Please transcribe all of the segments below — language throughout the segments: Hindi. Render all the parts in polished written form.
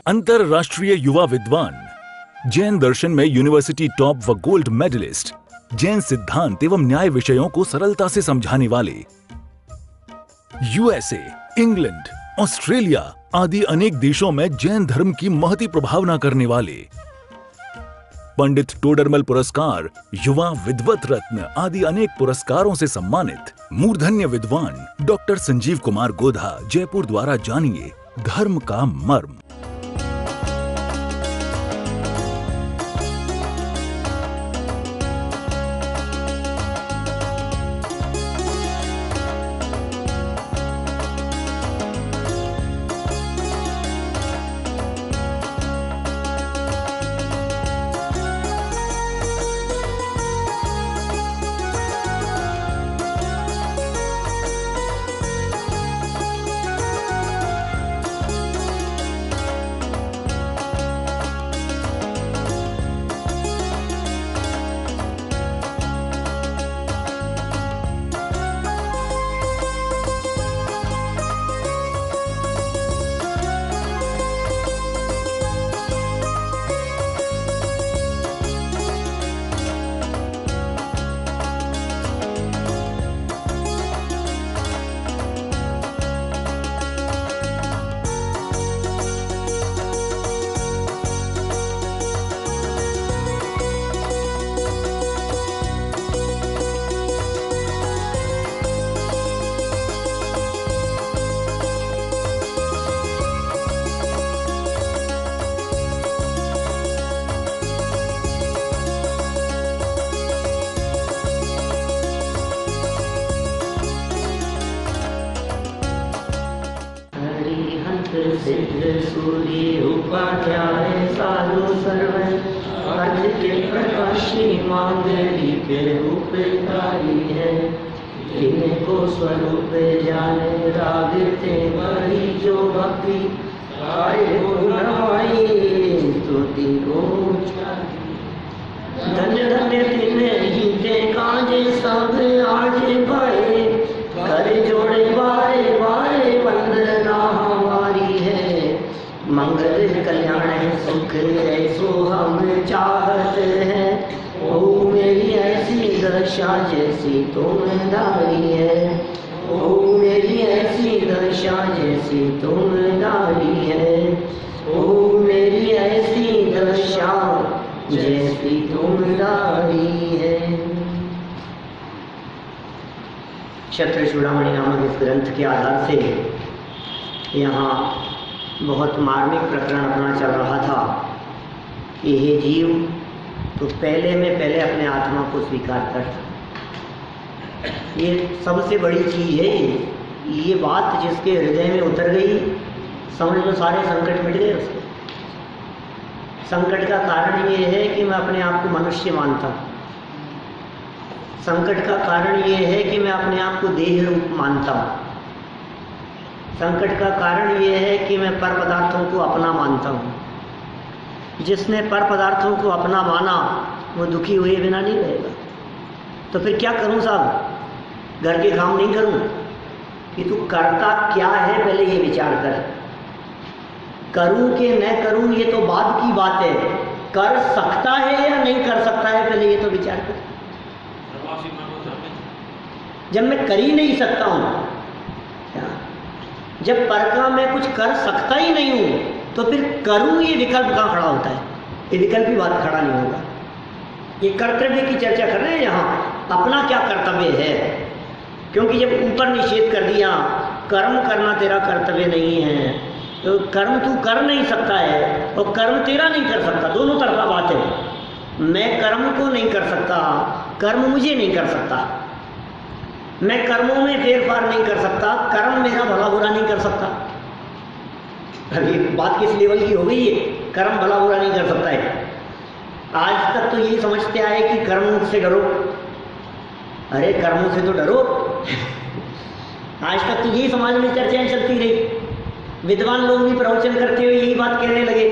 अंतरराष्ट्रीय युवा विद्वान, जैन दर्शन में यूनिवर्सिटी टॉप व गोल्ड मेडलिस्ट, जैन सिद्धांत एवं न्याय विषयों को सरलता से समझाने वाले, यूएसए, इंग्लैंड, ऑस्ट्रेलिया आदि अनेक देशों में जैन धर्म की महती प्रभावना करने वाले, पंडित टोडरमल पुरस्कार, युवा विद्वत रत्न आदि अनेक पुरस्कारों से सम्मानित मूर्धन्य विद्वान डॉक्टर संजीव कुमार गोधा जयपुर द्वारा जानिए धर्म का मर्म। सिद्ध सूर्य उपाध्याय साधु सर्व अर्थ के प्रकाशी मांगली के रूपकारी है। इनको स्वरूप जाने राग ते बड़ी जो भक्ति आए गुणवाई स्तुति को धन्य धन्य तिन्हे ही ते काजे सब आज भाए कर जोड़े बारे बारे वंदना हमारी है। मंगल कल्याण सुख ऐसो हम चाहत हैं। ओ मेरी ऐसी दशा जैसी तुम दारी है। ओ मेरी ऐसी दशा जैसी तुम दारी है। ओ मेरी ऐसी दशा जैसी तुम दारी है। क्षत्र चूड़ामणि नामक इस ग्रंथ के आधार से यहाँ बहुत मार्मिक प्रकरण अपना चल रहा था कि हे जीव, तो पहले अपने आत्मा को स्वीकार कर। ये सबसे बड़ी चीज़ है। ये बात जिसके हृदय में उतर गई, समझ लो सारे संकट मिट गए उसके। संकट का कारण ये है कि मैं अपने आप को मनुष्य मानता हूँ। संकट का कारण ये है कि मैं अपने आप को देह रूप मानता हूँ। संकट का कारण ये है कि मैं पर पदार्थों को अपना मानता हूँ। जिसने पर पदार्थों को अपना माना वो दुखी हुए बिना नहीं रहेगा। तो फिर क्या करूँ साहब? घर के काम नहीं करूँ? कि तू करता क्या है पहले ये विचार कर। करूँ कि न करूँ ये तो बाद की बात है। कर सकता है या नहीं कर सकता है पहले ये तो विचार कर। जब मैं कर ही नहीं सकता हूँ, जब पर का मैं कुछ कर सकता ही नहीं हूँ, तो फिर करूँ ये विकल्प कहाँ खड़ा होता है? ये विकल्प की बात खड़ा नहीं होगा। ये कर्तव्य की चर्चा कर रहे हैं यहाँ, अपना क्या कर्तव्य है। क्योंकि जब ऊपर निषेध कर दिया कर्म करना तेरा कर्तव्य नहीं है, तो कर्म तू कर नहीं सकता है और कर्म तेरा नहीं कर सकता। दोनों तरफा बात है। मैं कर्म को नहीं कर सकता, कर्म मुझे नहीं कर सकता। मैं कर्मों में फेरफार नहीं कर सकता, कर्म मेरा भला बुरा नहीं कर सकता। अभी बात किस लेवल की हो गई है? कर्म भला बुरा नहीं कर सकता है। आज तक तो यही समझते आए कि कर्मों से डरो। अरे कर्मों से तो डरो। आज तक तो यही समाज में चर्चाएं चलती रही। विद्वान लोग भी प्रवचन करते हुए यही बात कहने लगे,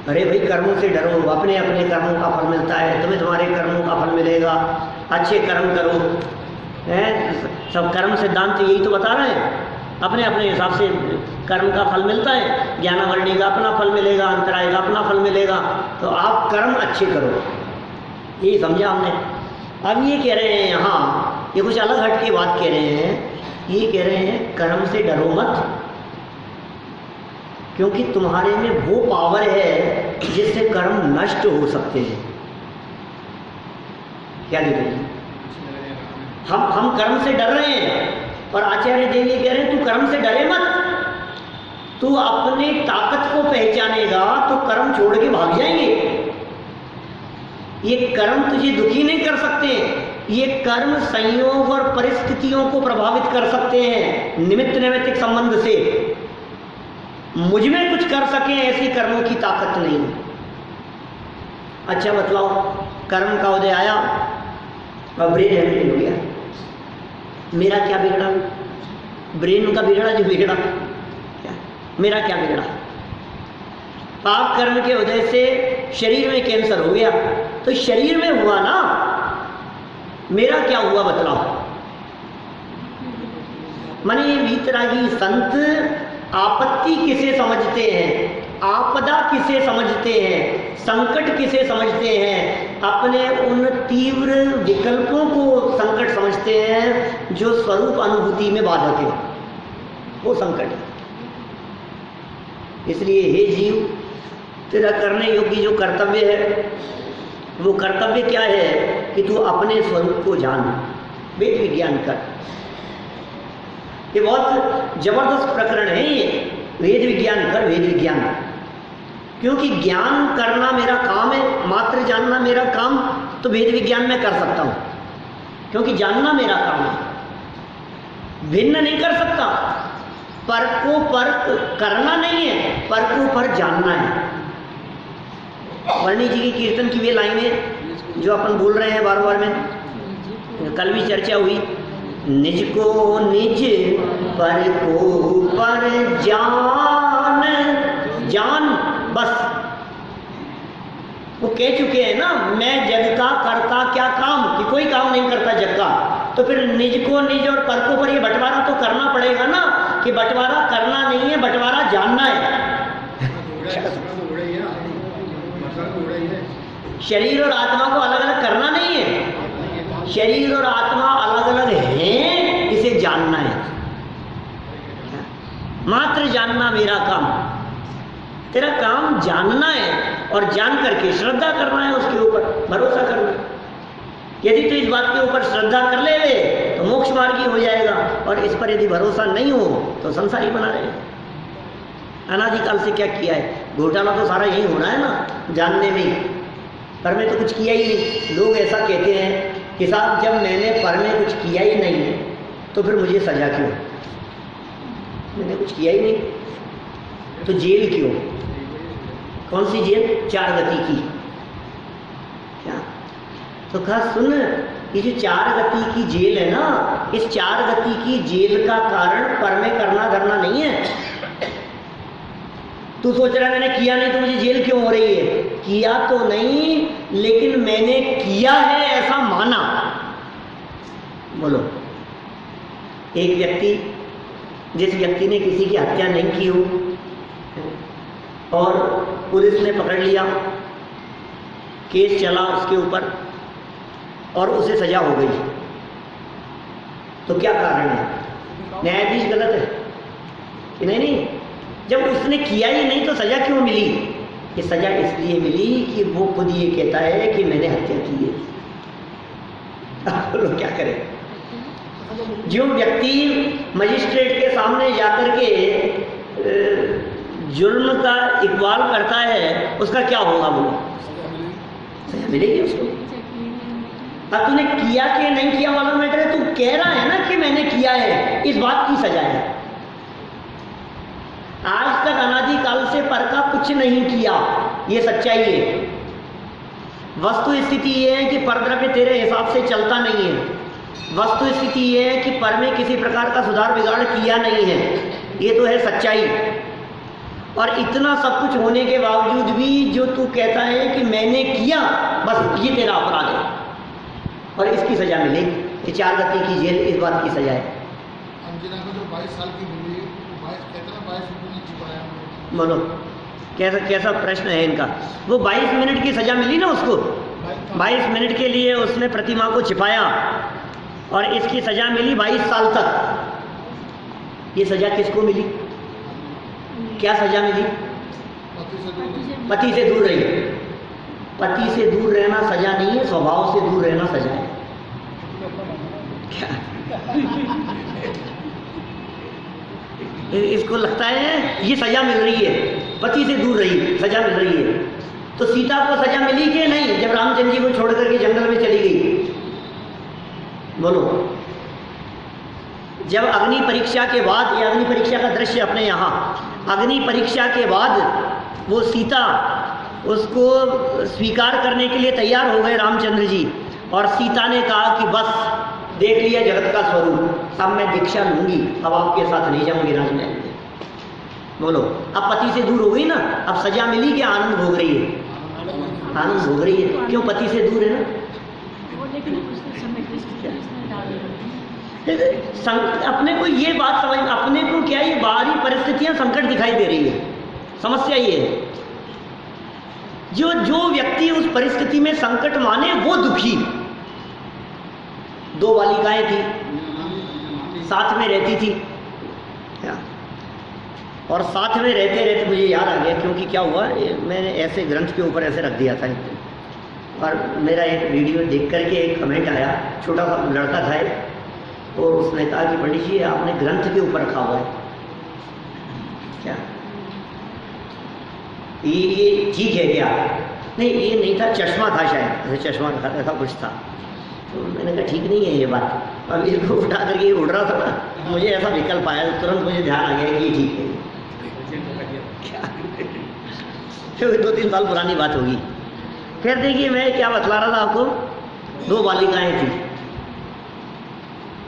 अरे भाई कर्मों से डरो, अपने अपने कर्मों का फल मिलता है, तुम्हें तुम्हारे कर्मों का फल मिलेगा, अच्छे कर्म करो। सब कर्म सिद्धांत यही तो बता रहे हैं। अपने अपने हिसाब से कर्म का फल मिलता है, ज्ञानावरणी का अपना फल मिलेगा, अंतराय का अपना फल मिलेगा। तो आप कर्म अच्छे करो, ये समझा हमने। अब ये कह रहे हैं यहाँ, ये कुछ अलग हट के बात कह रहे हैं। ये कह रहे हैं कर्म से डरो मत, क्योंकि तुम्हारे में वो पावर है जिससे कर्म नष्ट हो सकते हैं। क्या कह रहे हैं? हम कर्म से डर रहे हैं और आचार्य देव ये कह रहे हैं तू कर्म से डरे मत, तू अपनी ताकत को पहचानेगा तो कर्म छोड़ के भाग जाएंगे। ये कर्म तुझे दुखी नहीं कर सकते, ये कर्म संयोग और परिस्थितियों को प्रभावित कर सकते हैं निमित्त नैमित्तिक संबंध से। मुझ में कुछ कर सके ऐसी कर्मों की ताकत नहीं। अच्छा बतलाओ, कर्म का उदय आया और ब्रेन हेमिटेड हो गया, मेरा क्या बिगड़ा? ब्रेन का बिगड़ा जो बिगड़ा, क्या मेरा क्या बिगड़ा? पाप कर्म के उदय से शरीर में कैंसर हो गया, तो शरीर में हुआ ना, मेरा क्या हुआ बतलाओ? माने भीतरागी संत आपत्ति किसे समझते हैं, आपदा किसे समझते हैं, संकट किसे समझते हैं? अपने उन तीव्र विकल्पों को संकट समझते हैं जो स्वरूप अनुभूति में बाधक है, वो संकट है। इसलिए हे जीव, तेरा करने योग्य जो कर्तव्य है, वो कर्तव्य क्या है कि तू अपने स्वरूप को जान, वेद विज्ञान कर। ये बहुत जबरदस्त प्रकरण है ये, वेद विज्ञान कर, वेद विज्ञान। क्योंकि ज्ञान करना मेरा काम है, मात्र जानना मेरा काम, तो वेद विज्ञान में कर सकता हूं, क्योंकि जानना मेरा काम है। भिन्न नहीं कर सकता, पर को पर करना नहीं है, पर को पर जानना है। वर्णी जी की कीर्तन की वे लाइनें जो अपन बोल रहे हैं बार बार में, कल भी चर्चा हुई, निज को निज पर को पर जान, जान बस। वो कह चुके हैं ना, मैं जग का करता क्या काम, कि कोई काम नहीं करता जग का। तो फिर निज को निज और पर को पर ये बंटवारा तो करना पड़ेगा ना, कि बंटवारा करना नहीं है, बंटवारा जानना है। शरीर और आत्मा को अलग अलग करना नहीं है, शरीर और आत्मा अलग अलग हैं, इसे जानना है। मात्र जानना मेरा काम, तेरा काम जानना है, और जान करके श्रद्धा करना है, उसके ऊपर भरोसा करना है। यदि तो इस बात के ऊपर श्रद्धा कर ले तो मोक्ष मार्गी हो जाएगा, और इस पर यदि भरोसा नहीं हो तो संसारी बना रहेगा। अनादिकाल से क्या किया है? घोटाला तो सारा यही होना है ना, जानने में, पर में तो कुछ किया ही नहीं। लोग ऐसा कहते हैं कि साहब जब मैंने पर में कुछ किया ही नहीं है तो फिर मुझे सजा क्यों? मैंने कुछ किया ही नहीं तो जेल क्यों? कौन सी जेल? 4 गति की। क्या? तो कहा सुन, ये जो 4 गति की जेल है ना, इस 4 गति की जेल का कारण पर में करना धरना नहीं है। तू सोच रहा है मैंने किया नहीं तो मुझे जेल क्यों हो रही है? किया तो नहीं, लेकिन मैंने किया है ऐसा माना। बोलो, एक व्यक्ति, जिस व्यक्ति ने किसी की हत्या नहीं की हो और पुलिस ने पकड़ लिया, केस चला उसके ऊपर और उसे सजा हो गई, तो क्या कारण है? न्यायाधीश गलत है कि नहीं? नहीं, जब उसने किया ही नहीं तो सजा क्यों मिली? ये सजा इसलिए मिली कि वो खुद ये कहता है कि मैंने हत्या की है। बोलो क्या करें? जो व्यक्ति मजिस्ट्रेट के सामने जाकर के जुर्म का इकबाल करता है, उसका क्या होगा? बोलो, सजा मिलेगी उसको। अब तूने किया कि नहीं किया वाला मैटर है, तू कह रहा है ना कि मैंने किया है, इस बात की सजा है। आज तक अनादिकाल से पर का कुछ नहीं किया, ये सच्चाई है। वस्तु स्थिति ये है कि परद्रव्य तेरे हिसाब से चलता नहीं है। वस्तु स्थिति ये है कि पर में किसी प्रकार का सुधार बिगाड़ किया नहीं है, ये तो है सच्चाई। और इतना सब कुछ होने के बावजूद भी जो तू कहता है कि मैंने किया, बस ये तेरा अपराध है और इसकी सजा मिलेगी। ये 4 गति की जेल, इस बात की सजा है। अंजना को जो 22 साल की मिली, 22 बोलो कैसा कैसा प्रश्न है इनका। वो 22 मिनट की सजा मिली ना उसको, 22 मिनट के लिए उसने प्रतिमा को छिपाया और इसकी सजा मिली 22 साल तक। ये सजा किसको मिली? क्या सजा मिली? पति से दूर रही। पति से दूर रहना सजा नहीं है, स्वभाव से दूर रहना सजा है। क्या इसको लगता है ये सजा मिल रही है, पति से दूर रही, सजा मिल रही है। तो सीता को सजा मिली कि नहीं जब रामचंद्र जी को छोड़ करके जंगल में चली गई? बोलो। जब अग्नि परीक्षा के बाद, ये अग्नि परीक्षा का दृश्य अपने यहाँ, अग्नि परीक्षा के बाद वो सीता उसको स्वीकार करने के लिए तैयार हो गए रामचंद्र जी, और सीता ने कहा कि बस देख लिया जगत का स्वरूप, अब मैं दीक्षा लूंगी, अब आपके साथ नहीं जाऊंगी राजमहल में। बोलो, अब पति से दूर हो गई ना, अब सजा मिली कि आनंद भोग रही है? आनंद भोग रही है। क्यों? पति से दूर है ना। अपने को ये बात समझ, अपने को क्या ये बाहरी परिस्थितियां संकट दिखाई दे रही है। समस्या ये है, जो व्यक्ति उस परिस्थिति में संकट माने वो दुखी। 2 बालिकाएं थी, साथ में रहती थी, और साथ में रहते रहते मुझे याद आ गया, क्योंकि क्या हुआ, मैंने ऐसे ग्रंथ के ऊपर ऐसे रख दिया था, और मेरा एक वीडियो देख करके एक कमेंट आया, छोटा सा लड़का था और उसने कहा कि पंडित जी आपने ग्रंथ के ऊपर रखा हुआ है क्या? ये ठीक है क्या? नहीं, ये नहीं था, चश्मा था शायद, चश्मा ऐसा कुछ था। तो मैंने कहा ठीक नहीं है ये बात। अब इसको उठा करके उड़ रहा था ना, मुझे ऐसा विकल्प आया, तुरंत मुझे ध्यान आ गया कि ये ठीक है। फिर 2-3 साल पुरानी बात होगी। फिर देखिए मैं क्या बतला रहा था आपको। 2 बालिकाएं थी,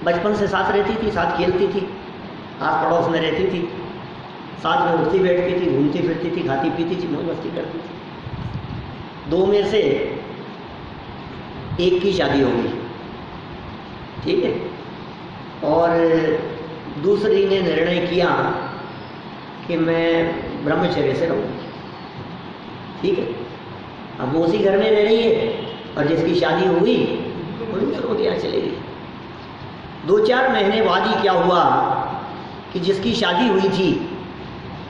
बचपन से साथ रहती थी, साथ खेलती थी, आस पड़ोस में रहती थी, साथ में उठती बैठती थी, घूमती फिरती थी, खाती पीती थी, मौज मस्ती करती थी। 2 में से एक की शादी हो गई, ठीक है, और दूसरी ने निर्णय किया कि मैं ब्रह्मचर्य से रहूँगी, ठीक है। अब वो उसी घर में रह रही है, और जिसकी शादी हो गई वो दूसरों के यहाँ चली गई। 2-4 महीने बाद ही क्या हुआ कि जिसकी शादी हुई थी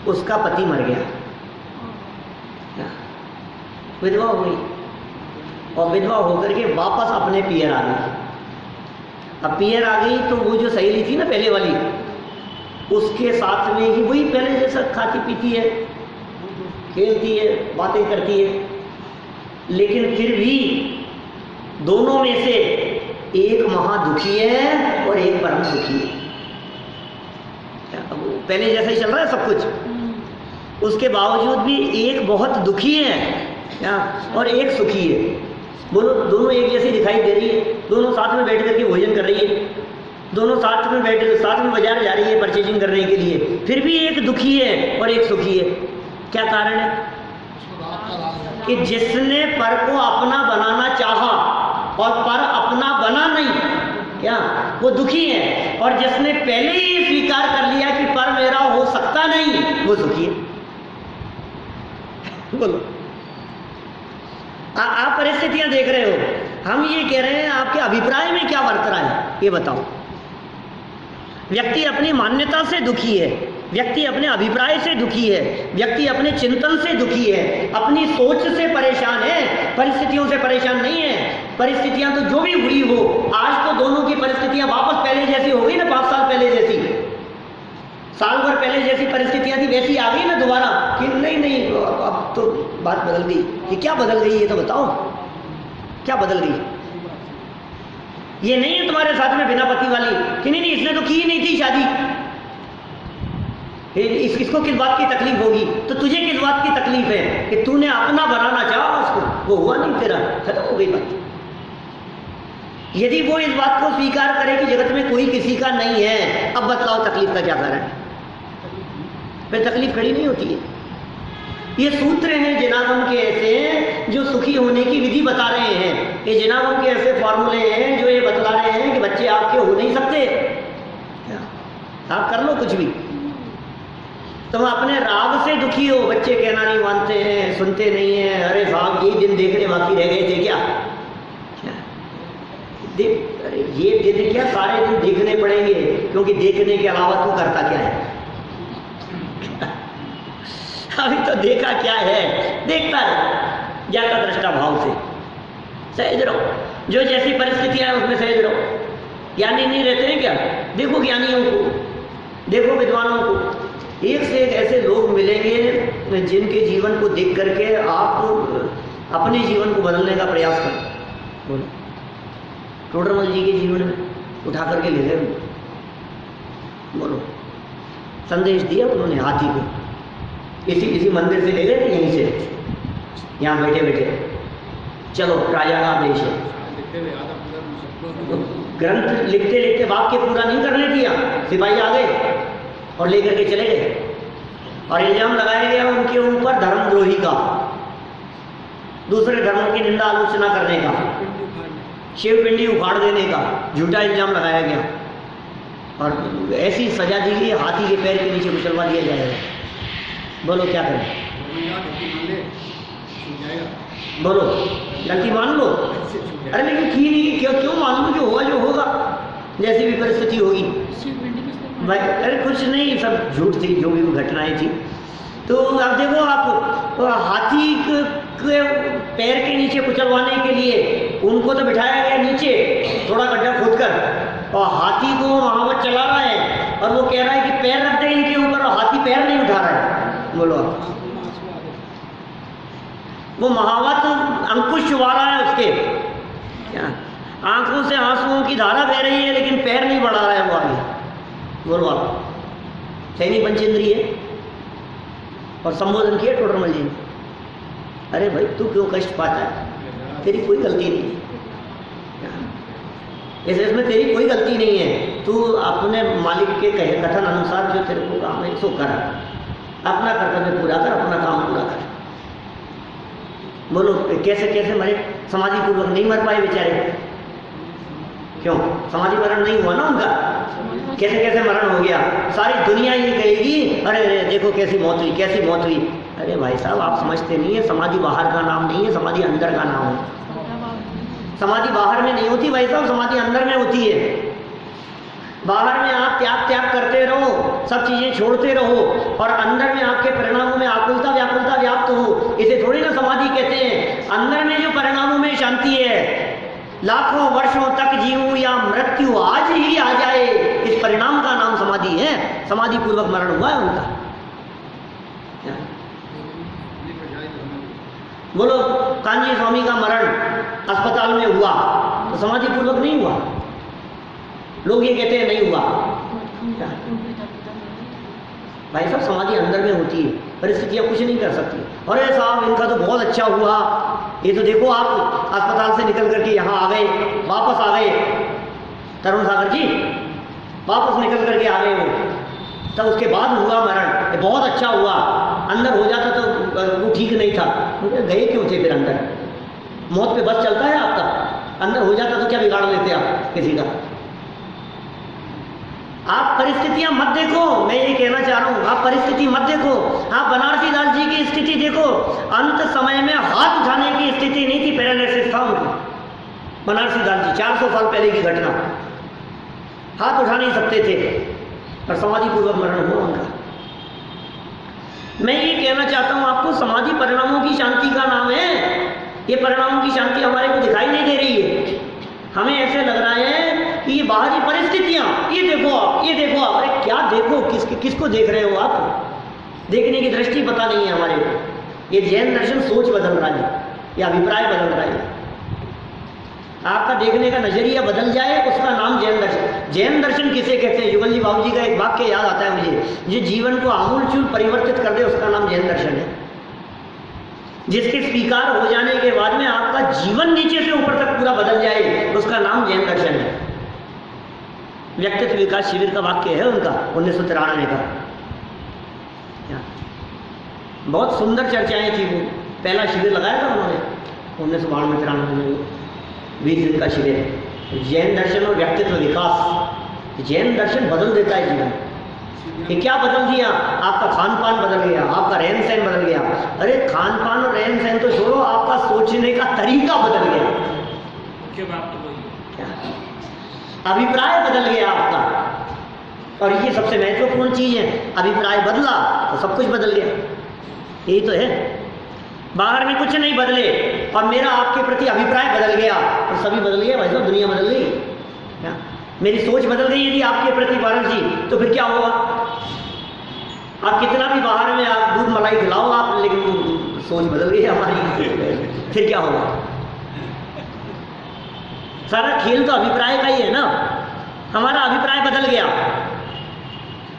उसका पति मर गया, विधवा हो गई, और विधवा होकर के वापस अपने पियर आ गई। अब पियर आ गई तो वो जो सहेली थी ना पहले वाली, उसके साथ में ही वही पहले जैसा खाती पीती है, खेलती है, बातें करती है, लेकिन फिर भी दोनों में से एक महादुखी है और एक परम सुखी है। पहले जैसा ही चल रहा है सब कुछ, उसके बावजूद भी एक बहुत दुखी है क्या, और एक सुखी है। बोलो, दोनों एक जैसी दिखाई दे रही है, दोनों साथ में बैठ करके भोजन कर रही है, दोनों साथ में बाजार जा रही है परचेजिंग करने के लिए, फिर भी एक दुखी है और एक सुखी है। क्या कारण है? कि जिसने पर को अपना बनाना चाहा और पर अपना बना नहीं, क्या वो दुखी है, और जिसने पहले ही स्वीकार कर लिया कि पर मेरा हो सकता नहीं, वो सुखी है। बोलो, आप परिस्थितियां देख रहे हो, हम ये कह रहे हैं आपके अभिप्राय में क्या वर्त रहा है ये बताओ। व्यक्ति अपनी मान्यता से दुखी है, व्यक्ति अपने अभिप्राय से दुखी है, व्यक्ति अपने चिंतन से दुखी है, अपनी सोच से परेशान है, परिस्थितियों से परेशान नहीं है। परिस्थितियां तो जो भी हुई हो, आज तो दोनों की परिस्थितियां वापस पहले जैसी हो गई ना, 5 साल पहले जैसी, साल भर पहले जैसी परिस्थितियां थी वैसी आ गई ना दोबारा, कि नहीं अब तो बात बदल गई। ये क्या बदल गई ये तो बताओ, क्या बदल गई? ये नहीं है तुम्हारे साथ में बिना पति वाली कि नहीं इसने तो की ही नहीं थी शादी, इसको किस बात की तकलीफ होगी? तो तुझे किस बात की तकलीफ है कि तूने अपना बनाना चाहा उसको, वो हुआ नहीं तेरा, खत्म हो गई बात। यदि वो इस बात को स्वीकार करे कि जगत में कोई किसी का नहीं है, अब बतलाओ तकलीफ का क्या कारण? फिर तकलीफ खड़ी नहीं होती है। ये सूत्र हैं जिनागम के ऐसे जो सुखी होने की विधि बता रहे हैं, ये जिनागम के ऐसे फॉर्मूले हैं जो ये बतला रहे हैं कि बच्चे आपके हो नहीं सकते, आप कर लो कुछ भी। तुम अपने राग से दुखी हो, बच्चे कहना नहीं मानते हैं, सुनते नहीं हैं, अरे साहब ये दिन देखने बाकी रह गए थे क्या? अरे ये दिन क्या, सारे दिन देखने पड़ेंगे, क्योंकि देखने के अलावा तू करता क्या है? अभी तो देखा क्या है, देखता रहे, ज्ञाता दृष्टा भाव से सहज रहो, जो जैसी परिस्थितियां हैं उसमें सहज रहो। ज्ञानी नहीं रहते हैं क्या? देखो ज्ञानियों को, देखो विद्वानों को, एक से एक ऐसे लोग मिलेंगे जिनके जीवन को देख करके आप अपने जीवन को बदलने का प्रयास करें। बोलो, टोडरमल जी के जीवन में उठा करके ले गए, बोलो, संदेश दिया उन्होंने हाथी को, इसी मंदिर से ले गए थे, यहीं से, यहाँ बैठे बैठे, चलो राजा का आदेश है। ग्रंथ लिखते लिखते वाक्य पूरा नहीं करने दिया, सिपाही आ गए और लेकर के चले गए, और इल्जाम लगाया गया उनके ऊपर धर्मद्रोही का, दूसरे धर्मों की निंदा आलोचना करने का, शिव पिंडी उखाड़ देने का झूठा इल्जाम लगाया गया, और ऐसी सजा दी गई, हाथी के पैर के नीचे कुचलवा दिया जाएगा। बोलो क्या करें? बोलो, गलती मान लो। अरे लेकिन की नहीं, क्यों मान लो? जो होगा जो होगा, जैसी भी परिस्थिति होगी भाई। अरे कुछ नहीं, सब झूठ थी, जो भी घटनाएं थी। तो अब देखो, आप हाथी के पैर के नीचे कुचलवाने के लिए उनको तो बिठाया गया नीचे, थोड़ा गड्ढा खोद कर, और हाथी को महावत चला रहा है, और वो कह रहा है कि पैर रख दे इनके ऊपर, और हाथी पैर नहीं उठा रहा है। बोलो, वो महावत अंकुश चुबा रहा है उसके, क्या आंखों से आंसुओं की धारा बह रही है, लेकिन पैर नहीं बढ़ा रहा है वो आगे। बोलो, आप सैनी पंचेंद्रिय है, और संबोधन किया टोडरमल जी ने, अरे भाई तू क्यों कष्ट पाता है, तेरी कोई गलती नहीं है, इसमें तेरी कोई गलती नहीं है, तू अपने मालिक के कहे कथन अनुसार जो तेरे को काम है सो कर, अपना कर्तव्य पूरा कर, अपना काम पूरा कर। बोलो, कैसे कैसे मरे? समाधि पूर्वक नहीं मर पाए बेचारे, क्यों? समाधि मरण नहीं हुआ ना उनका, कैसे कैसे मरण हो गया? सारी दुनिया ये कहेगी, अरे अरे देखो कैसी मौत हुई, कैसी मौत हुई। अरे भाई साहब, आप समझते नहीं है, समाधि बाहर का नाम नहीं है, समाधि अंदर का नाम है। समाधि बाहर में नहीं होती भाई साहब, समाधि अंदर में होती है। बाहर में आप त्याग करते रहो, सब चीजें छोड़ते रहो, और अंदर में आपके परिणामों में आकुलता व्याकुलता व्याप्त हो, इसे थोड़ी ना समाधि कहते हैं। अंदर में जो परिणामों में शांति है, लाखों वर्षों तक जीऊं या मृत्यु आज ही आ जाए, इस परिणाम का नाम समाधि है। समाधि पूर्वक मरण हुआ है उनका। बोलो, कांजी स्वामी का मरण अस्पताल में हुआ तो समाधि पूर्वक नहीं हुआ? लोग ये कहते हैं नहीं हुआ। भाई साहब, समाधि अंदर में होती है, परिस्थितियां कुछ नहीं कर सकती। अरे साहब, इनका तो बहुत अच्छा हुआ, ये तो देखो आप अस्पताल से निकल करके यहाँ आ गए, वापस आ गए, तरुण सागर जी वापस निकल करके आ गए वो, तब उसके बाद हुआ मरण, ये बहुत अच्छा हुआ। अंदर हो जाता तो वो ठीक नहीं था, गए क्यों थे फिर अंदर? मौत पे बस चलता है आपका? अंदर हो जाता तो क्या बिगाड़ लेते आप किसी का? आप परिस्थितियां मत देखो, मैं ये कहना चाह रहा हूं, आप परिस्थिति मत देखो। आप बनारसी दास जी की स्थिति देखो, अंत समय में हाथ उठाने की स्थिति नहीं थी, पैरालिसिस था उनको। बनारसी दास जी 400 साल पहले की घटना, हाथ उठा नहीं सकते थे, और समाधि पूर्वक मरण हुआ उनका। मैं ये कहना चाहता हूं आपको, समाधि परिणामों की शांति का नाम है। ये परिणामों की शांति हमारे को दिखाई नहीं दे रही है। हमें ऐसे लग रहा है कि ये बाहरी परिस्थितियां, ये देखो आप, ये देखो आप। अरे क्या देखो, किसको देख रहे हो आप? देखने की दृष्टि पता नहीं है हमारे को। ये जैन दर्शन सोच बदल रहा है, या अभिप्राय बदल रहा है। आपका देखने का नजरिया बदल जाए, उसका नाम जैन दर्शन। जैन दर्शन किसे कहते हैं? युगल जी बाबू जी का एक वाक्य याद आता है मुझे, जो जीवन को आमूलचूल परिवर्तित कर दे, उसका नाम जैन दर्शन है। जिसके स्वीकार हो जाने के बाद में आपका जीवन नीचे से ऊपर तक पूरा बदल जाए, उसका नाम जैन दर्शन है। व्यक्तित्व विकास शिविर का वाक्य है उनका, 1993 का। बहुत सुंदर चर्चाएं थी वो। पहला शिविर लगाया था उन्होंने 1992-93 में, 20 दिन का शिविर, जैन दर्शन और व्यक्तित्व विकास। जैन दर्शन बदल देता है जीवन। ये क्या बदल दिया? आपका खान पान बदल गया, आपका रहन सहन बदल गया। अरे खान पान और रहन सहन तो छोड़ो, आपका सोचने का तरीका बदल गया। मुख्य बात तो वही है। क्या? अभिप्राय बदल गया आपका। और ये सबसे महत्वपूर्ण चीज है, अभिप्राय बदला तो सब कुछ बदल गया। यही तो है, बाहर में कुछ नहीं बदले और मेरा आपके प्रति अभिप्राय बदल गया और सभी बदल गया। भाई साहब दुनिया बदल गई। क्या? मेरी सोच बदल गई यदि आपके प्रति भारत जी, तो फिर क्या होगा? आप कितना भी बाहर में आप दूध मलाई खिलाओ आप, लेकिन सोच बदल गई हमारी, फिर क्या होगा? सारा खेल तो अभिप्राय का ही है ना। हमारा अभिप्राय बदल गया,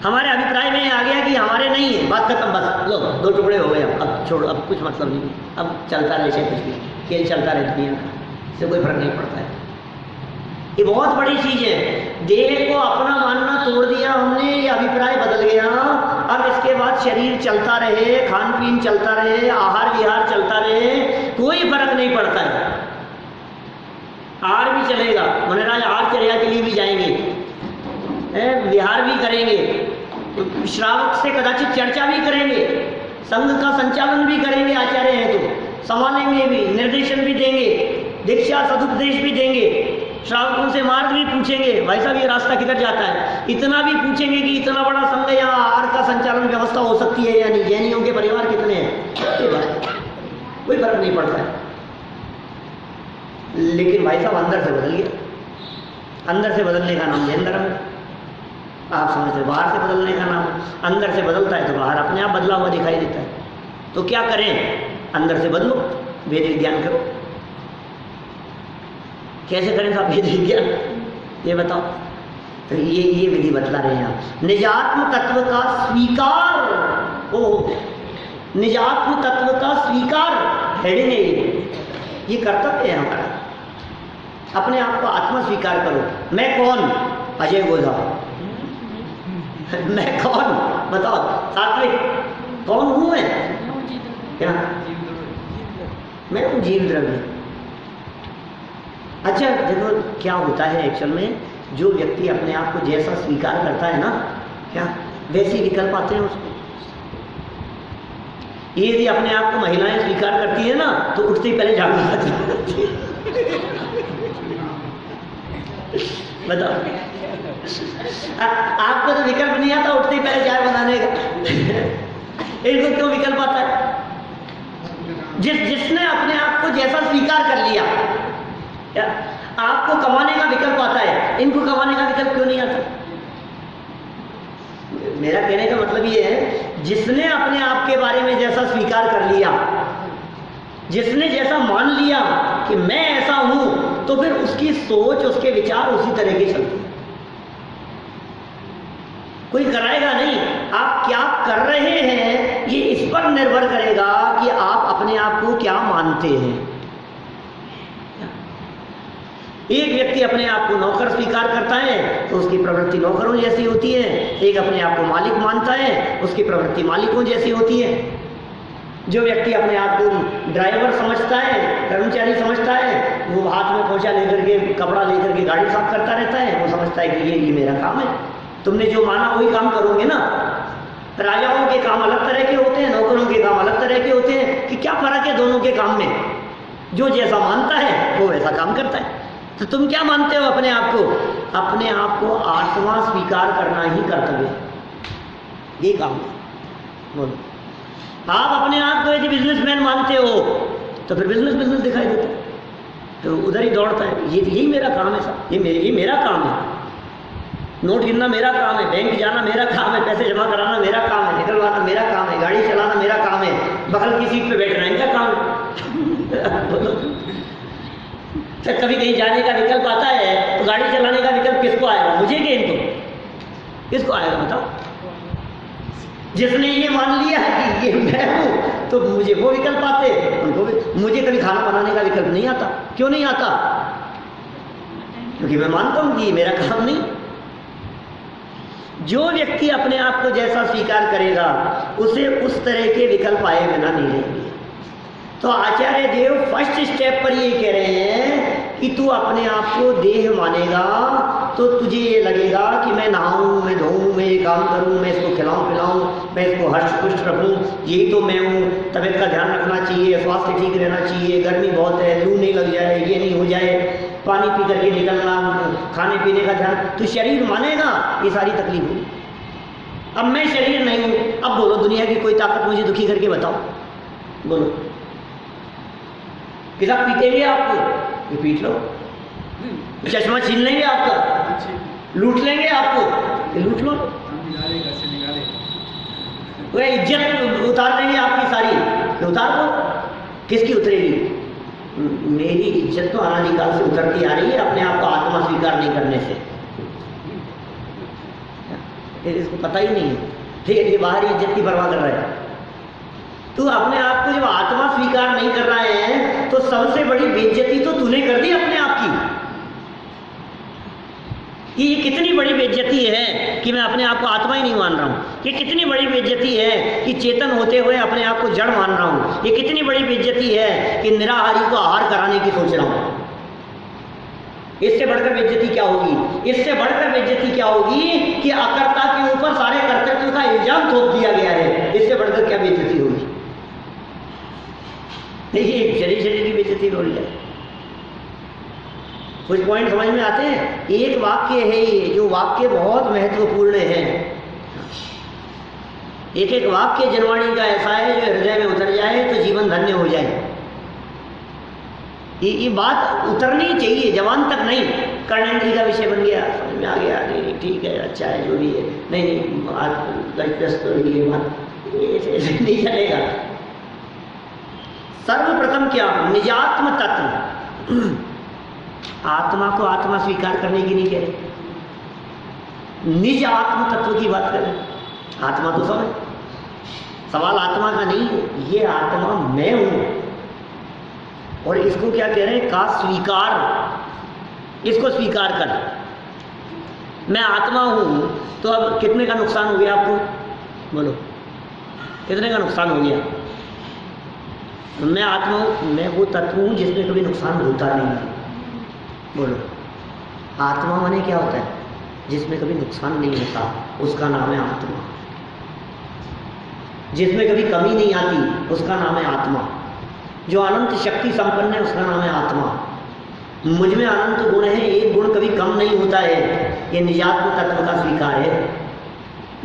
हमारे अभिप्राय में आ गया कि हमारे नहीं है, बात खत्म, बस लो दो टुकड़े हो गए, अब छोड़ो, अब कुछ मतलब नहीं, अब चलता रहे कुछ भी, खेल चलता रहे दुनिया का, इससे कोई फर्क नहीं पड़ता है। ये बहुत बड़ी चीज है। देह को अपना मानना तोड़ दिया हमने, ये अभिप्राय बदल गया। अब इसके बाद शरीर चलता रहे, खान पीन चलता रहे, आहार विहार चलता रहे, कोई फर्क नहीं पड़ता है। आहार भी चलेगा, मनराज आहार चर्या के लिए भी जाएंगे, विहार भी करेंगे, श्रावक से कदाचित चर्चा भी करेंगे, संघ का संचालन भी करेंगे, आचार्य हैं तो संभालेंगे भी, निर्देशन भी देंगे, दीक्षा सदुपदेश भी देंगे, श्रावकों से मार्ग भी पूछेंगे, भाई साहब ये रास्ता किधर जाता है, इतना भी पूछेंगे कि इतना बड़ा संघ यहाँ आहार का संचालन व्यवस्था हो सकती है या नहीं, जैनियों के परिवार कितने हैं, कोई फर्क नहीं पड़ता है। लेकिन भाई साहब अंदर से बदल गया। अंदर से बदलने का नाम जैन धर्म है। आप समझते हैं बाहर से बदलने का नाम, अंदर से बदलता है तो बाहर अपने आप बदला हुआ दिखाई देता है। तो क्या करें? अंदर से बदलो, वेद विज्ञान करो। कैसे करें साहब वेद विज्ञान, ये बताओ। तो ये विधि बतला रहे हैं आप। निजात्म तत्व का स्वीकार, ओ निजात्म तत्व का स्वीकार हेडिंग है ये कर्तव्य है हमारा। अपने आप को आत्मा स्वीकार करो। मैं कौन? अजय गोधा। मैं कौन बताओ? सात्विक कौन हूं मैं? क्या? मैं हूं जीव द्रव्य। अच्छा देखो क्या होता है एक्चुअल में, जो व्यक्ति अपने आप को जैसा स्वीकार करता है ना, क्या वैसे विकल्प आते हैं उसको। ये यदि अपने आप को महिलाएं स्वीकार करती है ना, तो उठते ही पहले झाड़ू लगाती है। बताओ, आपको तो विकल्प नहीं आता उठते ही पहले चाय बनाने का। इनको क्यों विकल्प आता है? जिसने अपने आप को जैसा स्वीकार कर लिया, क्या आपको कमाने का विकल्प आता है, इनको कमाने का विकल्प क्यों नहीं आता? मेरा कहने का मतलब ये है, जिसने अपने आप के बारे में जैसा स्वीकार कर लिया, जिसने जैसा मान लिया कि मैं ऐसा हूं, तो फिर उसकी सोच, उसके विचार उसी तरह के चलते हैं। कोई कराएगा नहीं। आप क्या कर रहे हैं ये इस पर निर्भर करेगा कि आप अपने आप को क्या मानते हैं। एक व्यक्ति अपने आप को नौकर स्वीकार करता है तो उसकी प्रवृत्ति नौकरों जैसी होती है। एक अपने आप को मालिक मानता है, उसकी प्रवृत्ति मालिकों जैसी होती है। जो व्यक्ति अपने आप को ड्राइवर समझता है, कर्मचारी समझता है, वो हाथ में पोछा लेकर के, कपड़ा लेकर के गाड़ी साफ करता रहता है, वो समझता है कि ये मेरा काम है। तुमने जो माना वही काम करोगे ना। राजाओं के काम अलग तरह के होते हैं, नौकरों के काम अलग तरह के होते हैं। कि क्या फर्क है दोनों के काम में? जो जैसा मानता है वो वैसा काम करता है। तो तुम क्या मानते हो अपने आप को? अपने आप को आत्मा स्वीकार करना ही कर्तव्य है, ये काम बोलो। आप अपने आप को यदि बिजनेसमैन मानते हो तो फिर बिजनेस दिखाई देता है, तो उधर ही दौड़ता है। यही मेरा काम है साहब, ये मेरा काम है। नोट गिनना मेरा काम है, बैंक जाना मेरा काम है, पैसे जमा कराना मेरा काम है, निकलवाना मेरा काम है, गाड़ी चलाना मेरा काम है, बगल की सीट पे बैठना इनका काम है। तो कभी कहीं जाने का विकल्प आता है तो गाड़ी चलाने का विकल्प किसको आएगा? मुझे कि इनको? किसको आएगा बताओ? जिसने ये मान लिया है कि ये मैं हूं तो मुझे वो विकल्प आते, उनको भी। मुझे कभी खाना बनाने का विकल्प नहीं आता। क्यों नहीं आता? क्योंकि मैं मानता हूं कि ये मेरा काम नहीं। जो व्यक्ति अपने आप को जैसा स्वीकार करेगा उसे उस तरह के विकल्प आए बिना नहीं रहेंगे। तो आचार्य देव फर्स्ट स्टेप पर ये कह रहे हैं कि तू अपने आप को देह मानेगा तो तुझे ये लगेगा कि मैं नहाऊं, मैं धोऊं, मैं ये काम करूँ, मैं इसको खिलाऊँ पिलाऊँ, मैं इसको हर्ष पुष्ट रखूँ, यही तो मैं हूँ। तबीयत का ध्यान रखना चाहिए, स्वास्थ्य ठीक रहना चाहिए, गर्मी बहुत है, लू नहीं लग जाए, ये नहीं हो जाए, पानी पी करके निकलना, खाने पीने का ध्यान, तो शरीर मानेगा ये सारी तकलीफ होगी। अब मैं शरीर नहीं हूँ, अब बोलो दुनिया की कोई ताकत मुझे दुखी करके बताओ, बोलो। किताब पीटेंगे आपको, ये पीट लो। चश्मा छीन लेंगे आपका, लूट लेंगे आपको, ये लूट लो। वह इज्जत उतार देंगे आपकी सारी, ये उतार दो। किसकी उतरेगी? मेरी इज्जत तो अनादिकाल से उतरती आ रही है अपने आप को आत्मा स्वीकार नहीं करने से। इसको पता ही नहीं है, ठीक है, ये बाहरी इज्जत की परवाह कर रहा है। तू अपने आप को जब आत्मा स्वीकार नहीं कर रहा है तो सबसे बड़ी बेइज्जती तो तूने कर दी अपने आप की। ये कितनी बड़ी बेइज्जती है कि मैं अपने आप को आत्मा ही नहीं मान रहा हूँ। ये कितनी बड़ी बेइज्जती है कि चेतन होते हुए अपने आप को जड़ मान रहा हूँ। ये कितनी बड़ी बेइज्जती है कि निराहारी को आहार कराने की सोच रहा हूँ। इससे बढ़कर बेइज्जती क्या होगी? इससे बढ़कर बेइज्जती क्या होगी कि अकर्ता के ऊपर सारे कर्तृत्व का इल्जाम थोप दिया गया है। इससे बढ़कर क्या बेइज्जती होगी? देखिए शरीर की बेइज्जती हो रही है। कुछ पॉइंट समझ में आते हैं। एक वाक्य है ये, जो वाक्य बहुत महत्वपूर्ण है। एक एक वाक्य जनवाणी का ऐसा है जो हृदय में उतर जाए तो जीवन धन्य हो जाए। ये बात उतरनी चाहिए, जवान तक नहीं। कर्णेंद्री का विषय बन गया, समझ में आ गया, नहीं ठीक है, अच्छा है, जो भी है, नहीं ये बात ऐसे नहीं चलेगा। सर्वप्रथम क्या? निजात्म तत्व। आत्मा को आत्मा स्वीकार करने की नहीं कह रहे, निज आत्म तत्व की बात करें। आत्मा तो सब है, सवाल आत्मा का नहीं है, ये आत्मा मैं हूं। और इसको क्या कह रहे हैं? का स्वीकार। इसको स्वीकार कर। मैं आत्मा हूं तो अब कितने का नुकसान हो गया आपको? बोलो, कितने का नुकसान हो गया? मैं आत्मा हूं, मैं वो तत्व हूं जिसमें कभी नुकसान होता नहीं है। बोलो, आत्मा माने क्या होता है? जिसमें कभी नुकसान नहीं होता, उसका नाम है आत्मा। जिसमें कभी कमी नहीं आती, उसका नाम है आत्मा। जो अनंत शक्ति संपन्न है, उसका नाम है आत्मा। मुझ में अनंत गुण है, एक गुण कभी कम नहीं होता है, ये निजात्म तत्व का स्वीकार है।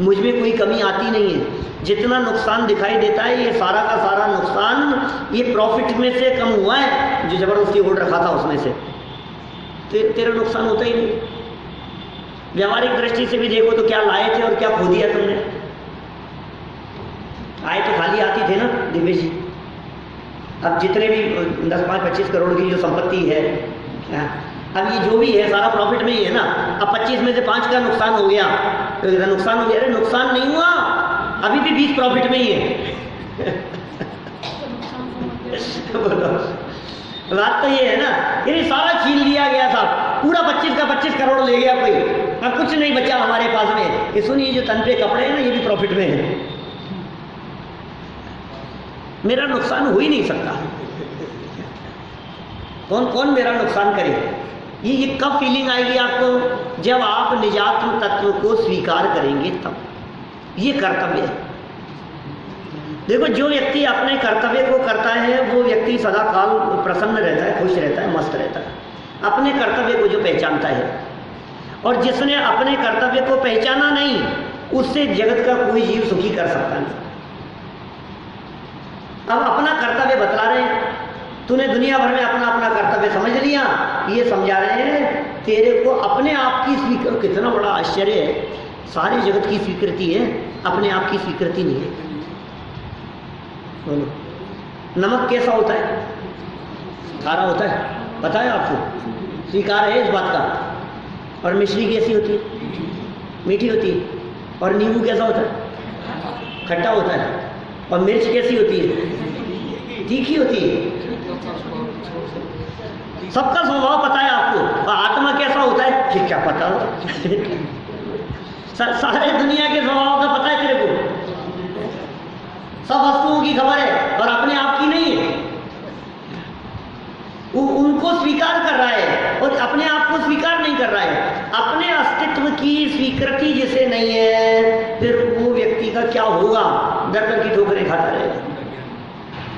मुझ में कोई कमी आती नहीं है। जितना नुकसान दिखाई देता है, ये सारा का सारा नुकसान ये प्रॉफिट में से कम हुआ है जो जबरदस्ती होल्ड रखा था उसमें से। तेरा नुकसान होता ही नहीं। व्यावहारिक दृष्टि से भी देखो तो क्या लाए थे और क्या खो दिया तुमने? आए तो खाली आती थे ना दिव्य जी। अब जितने भी 10, 5, 25 करोड़ की जो संपत्ति है, अब ये जो भी है सारा प्रॉफिट में ही है ना। अब 25 में से 5 का नुकसान हो गया तो नुकसान हो गया। अरे नुकसान नहीं हुआ, अभी भी 20 प्रॉफिट में ही है। बात तो ये है ना, ये सारा छीन लिया गया था, पूरा 25 का 25 करोड़ ले गया कोई, अब कुछ नहीं बचा हमारे पास में। ये सुनिए, जो तन पे कपड़े हैं ना, ये भी प्रॉफिट में है। मेरा नुकसान हो ही नहीं सकता। कौन कौन मेरा नुकसान करे? ये कब फीलिंग आएगी आपको? जब आप निजात्म तत्व को स्वीकार करेंगे तब। ये कर्तव्य है। देखो, जो व्यक्ति अपने कर्तव्य को करता है वो व्यक्ति सदा काल प्रसन्न रहता है, खुश रहता है, मस्त रहता है। अपने कर्तव्य को जो पहचानता है, और जिसने अपने कर्तव्य को पहचाना नहीं, उससे जगत का कोई जीव सुखी कर सकता नहीं। अब अपना कर्तव्य बतला रहे हैं, तूने दुनिया भर में अपना अपना कर्तव्य समझ लिया, ये समझा रहे हैं तेरे को अपने आप की स्वीकृति। कितना बड़ा आश्चर्य है, सारी जगत की स्वीकृति है, अपने आप की स्वीकृति नहीं है। बोलो, नमक कैसा होता है? खारा होता है, पता है आपको? स्वीकार है इस बात का। और मिश्री कैसी होती है? मीठी होती है। और नींबू कैसा होता है? खट्टा होता है। और मिर्च कैसी होती है? तीखी होती है। सबका स्वभाव पता है आपको। और आत्मा कैसा होता है? ठीक, क्या पता हो? सारे दुनिया के स्वभाव का पता है तेरे को। सब वस्तुओं की खबर है और अपने आप की नहीं है। वो उनको स्वीकार कर रहा है और अपने आप को स्वीकार नहीं कर रहा है। अपने अस्तित्व की स्वीकृति जिसे नहीं है,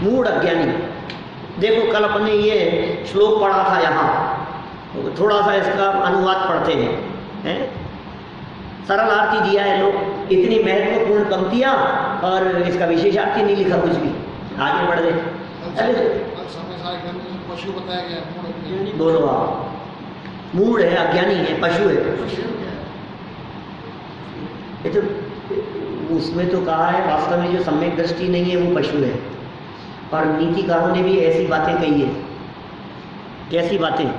मूढ़ अज्ञानी। देखो कल अपने ये श्लोक पढ़ा था यहाँ, थोड़ा सा इसका अनुवाद पढ़ते हैं। सरल आरती दिया है लोग, इतनी महत्वपूर्ण पंक्तियाँ और इसका विशेषार्थी नहीं लिखा कुछ भी। आगे बढ़ गए। पशु बताया गया, बोलो आप। मूढ़ है, अज्ञानी है, पशु है। ये तो उसमें तो कहा है वास्तव में जो सम्यक दृष्टि नहीं है वो पशु है। और नीतिकारों ने भी ऐसी बातें कही है। कैसी बातें?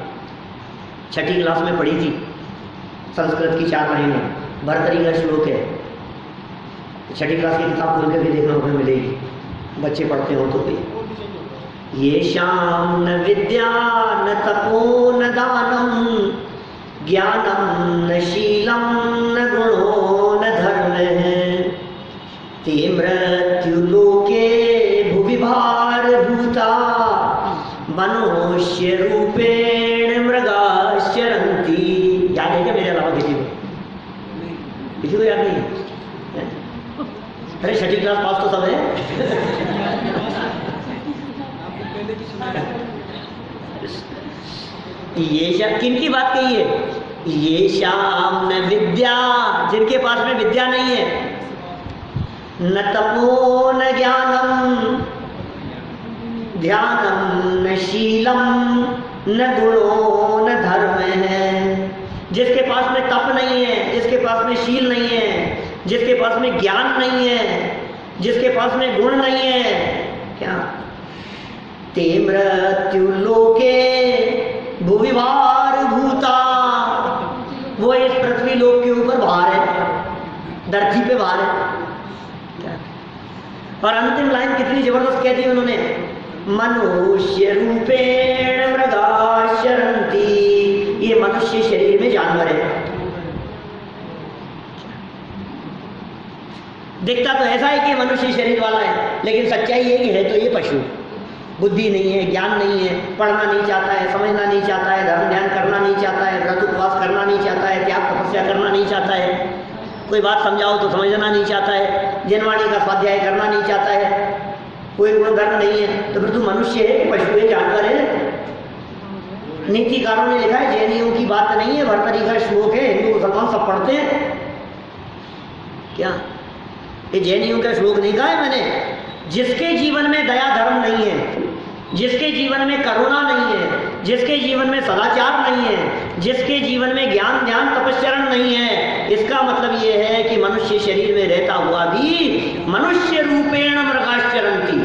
छठी क्लास में पढ़ी थी संस्कृत की 4 महीने, भर्तरी का श्लोक है। छठी क्लास की किताब खोल करके देखना उसमें मिलेगी, बच्चे पढ़ते हो तो भी। ये शाम न विद्या न तपो न दानम ज्ञानम न शीलम न गुणो न धर्म ते मृत्यु लोके भुवि भार भूता मनुष्य रूपेण मृगाश्चरन्ति। याद है क्या मेरे अलावा किसी को याद नहीं है? अरे छठी क्लास पास तो सब है। ये किनकी बात कही है? ये शाम न विद्या, जिनके पास में विद्या नहीं है, न तपो न ज्ञानम ध्यानम न शीलम न गुणो न धर्म है। जिसके पास में तप नहीं है, जिसके पास में शील नहीं है, जिसके पास में ज्ञान नहीं है, जिसके पास में गुण नहीं है, क्या? ते मृत्यु लोके भुवि भार भूता, वो इस पृथ्वी लोक के ऊपर भार है, धरती पे भार है। और अंतिम लाइन कितनी जबरदस्त कहती है उन्होंने, मनुष्य रूपेण मृगाश्चरन्ति। ये मनुष्य शरीर में जानवर है। दिखता तो ऐसा है कि मनुष्य शरीर वाला है, लेकिन सच्चाई ये है तो ये पशु। बुद्धि नहीं है, ज्ञान नहीं है, पढ़ना नहीं चाहता है, समझना नहीं चाहता है, धर्म ध्यान करना नहीं चाहता है, व्रत उपवास करना नहीं चाहता है, त्याग तपस्या करना नहीं चाहता है, कोई बात समझाओ तो समझना नहीं चाहता है, जनवाणी का स्वाध्याय करना नहीं चाहता है, कोई गुणधर्म नहीं है, तो फिर तू मनुष्य है, पशु है, जानवर है। नीतिकारों ने लिखा है, जैनियों की बात नहीं है, भर्तरी का श्लोक है, हिंदू मुसलमान सब पढ़ते हैं। क्या ये जैनियों का श्लोक नहीं कहा है मैंने? जिसके जीवन में दया धर्म नहीं है, जिसके जीवन में करुणा नहीं है, जिसके जीवन में सदाचार नहीं है, जिसके जीवन में ज्ञान ध्यान तपस्चरण नहीं है, इसका मतलब ये है कि मनुष्य शरीर में रहता हुआ भी मनुष्य रूपेण मृगाश्चरन्ति,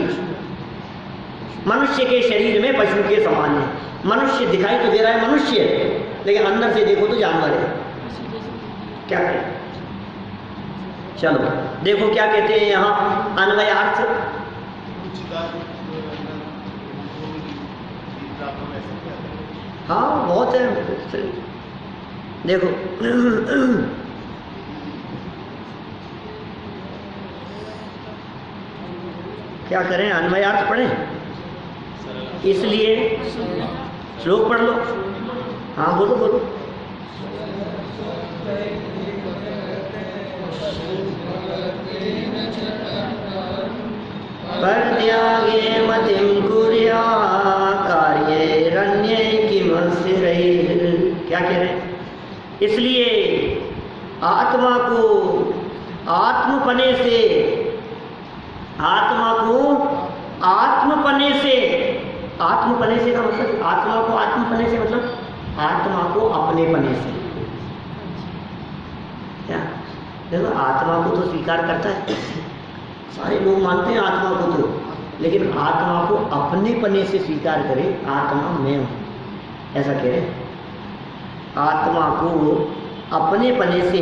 मनुष्य के शरीर में पशु के समान है। मनुष्य दिखाई तो दे रहा है मनुष्य, लेकिन अंदर से देखो तो जानवर है। क्या करें? चलो देखो क्या कहते हैं यहाँ अन्वयार्थ। हाँ बहुत है, देखो क्या करें, अन्वयार्थ पढ़ें, इसलिए श्लोक पढ़ लो। हाँ बोलो बोलो। परित्यागे मतिं कुर्या कार्यैरण्ये किमस्थिरैः। क्या कह रहे हैं? इसलिए आत्मा को आत्मपने से, आत्मा को आत्मपने से, आत्मपने से का मतलब आत्मा को आत्मपने से मतलब आत्मा को अपने पने से। क्या देखो, आत्मा को तो स्वीकार करता है, सारे लोग मानते हैं आत्मा को तो, लेकिन आत्मा को अपने पने से स्वीकार करे, आत्मा मैं हूं, ऐसा कह रहे। आत्मा को अपने पने से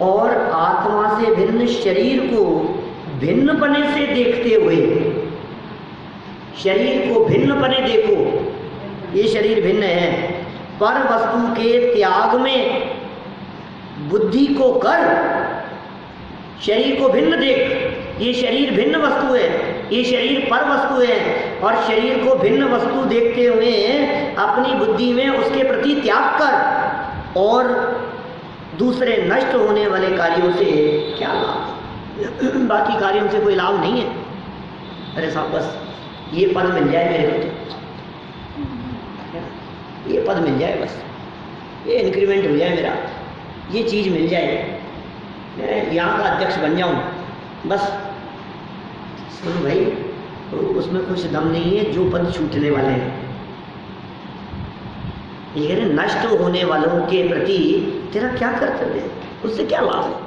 और आत्मा से भिन्न शरीर को भिन्न पने से देखते हुए, शरीर को भिन्न पने देखो, ये शरीर भिन्न है, पर वस्तु के त्याग में बुद्धि को कर, शरीर को भिन्न देख, ये शरीर भिन्न वस्तु है, ये शरीर पर वस्तु है, और शरीर को भिन्न वस्तु देखते हुए अपनी बुद्धि में उसके प्रति त्याग कर, और दूसरे नष्ट होने वाले कार्यों से क्या लाभ? बाकी कार्यों से कोई लाभ नहीं है। अरे साहब बस ये पद मिल जाए मेरे को, तो ये पद मिल जाए, बस ये इंक्रीमेंट हो जाए, मेरा ये चीज़ मिल जाए, मैं यहाँ का अध्यक्ष बन जाऊँ बस। सुन भाई, तो उसमें कुछ दम नहीं है, जो पद छूटने वाले हैं। ये कह रहे नष्ट होने वालों के प्रति तेरा क्या कर्तव्य है, उससे क्या लाभ है?